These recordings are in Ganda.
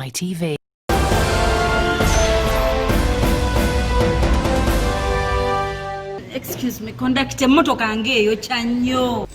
ITV. Excuse me, conduct emmotoka ngeeyo kya nnyo.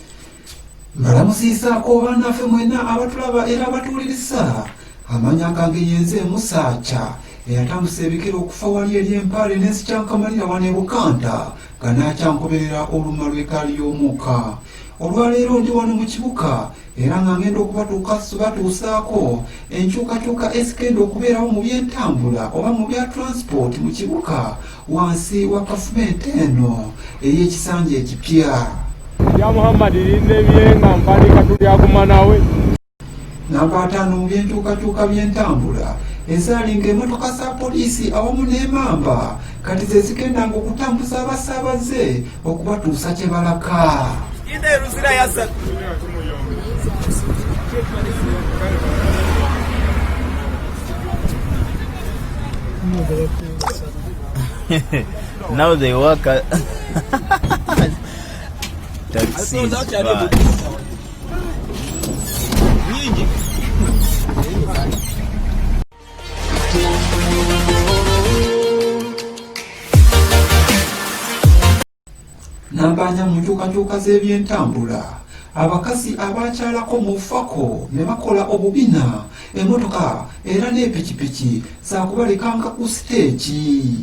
Mbalamusiisaako bannaffe mwenna abatulaba era abatuwuliriza. Amanya gange yenze Musaacha eyatambuse ebikere okufa wali eri Empale n'ensikyankamalira wano e Bukanda nga n'akyankoberera oluma lw'ekkaali y'omukka. Olwaleero ndi wano mu kibuga era nga ngenda okubatuusaako enkyukakyuka ezigenda okubeerawo mu by'entambula oba mu bya transport mu kibuga wansi wa kafumenti eno ey'ekisanja ekipya. Ya Muhammad linde byenga mpandika tulyaguma nawe. Namba 5 mu by'enkyukakyuka by'entambula ezaalinga emmotoka za poliisi awamu n'emamba kati ze zigendanga okutambuza abasaabaze okubatuusa kye balaka. Now they work at taxis. Nambanya mu nkyukakyuka z'ebyentambula abakazi abakyalako mu ffako ne bakola obubina emmotoka era n'epikipiki zaakubalekanga ku siteegi.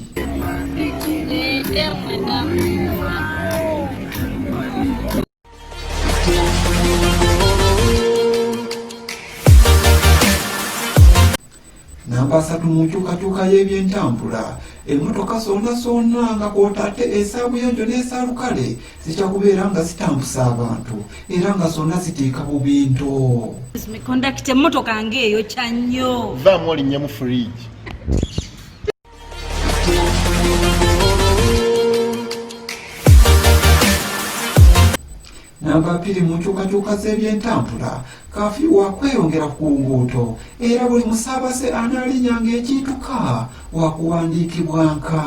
Namba 3 mu nkyukakyuka y'ebyentambula emmotoka zonna nga kw'otaate esaabuyonjo n'esaalukale zijja kubeera nga zitambusa abantu era nga zonna ziteeka bubinto. Excuse me, conduct emmotoka ngeeyo kya nnyo. Vaamu olinnye mu fridge. Namba 2 mu nkyukakyuka z'ebyentambula kaafiyu waakweyongera ku nguuto era buli musaabaze anaalinyanga ekituka waakuwandiikibwanka.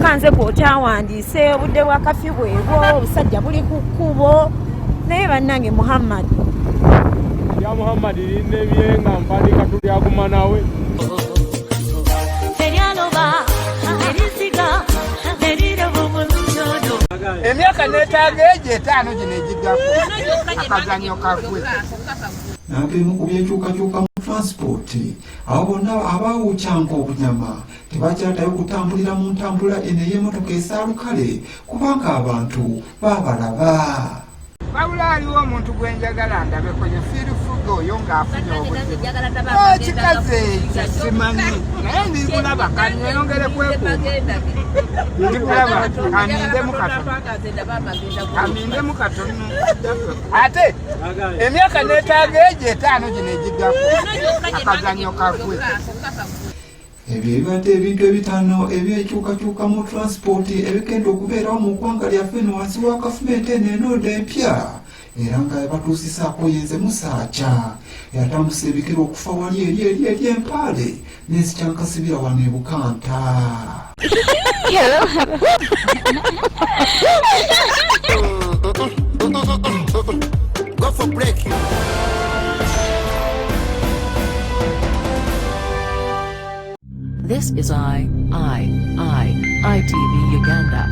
Kanze kw'okyawandiise obudde bwa kafiyu bwebwo obusajja buli ku kkubo naye bannange Muhammad. Ya Muhammad linde byenga mpandika tulyaguma nawe. Emyaka neetaaga egyo 5 gino egiggako akazannyo kafwe. N'abeemu ku by'enkyukakyuka mu transport abo bonna abaawukyanga obunyama tebakyatayo kutambulira mu ntambula eno ey'emmotoka esaalukale kubanga abantu baabalaba. Wabula aliwo omuntu gwe njagala ndabeko ye Firifuga oyo ng'afunye obuzibu. Kikaze simanyi naye ndikulaba kanyeyongere kwekuuma. Ndikulaba kanindemu katono. Ate emyaka neetaaga egyo 5 gino egiggako akazannyo kafwe. Ebyo ebibadde ebintu ebitaano eby'enkyukakyuka mu transport ebigenda okubeerawo mu ggwanga lyaffe eno wansi wa kafumenti eno enooda empya era nga batuusisaako yenze Musaacha eyatambuse ebikere okufa wali eri Empale n'ensikyankasibira wano e Bukanda. Go for break. This is ITV Uganda.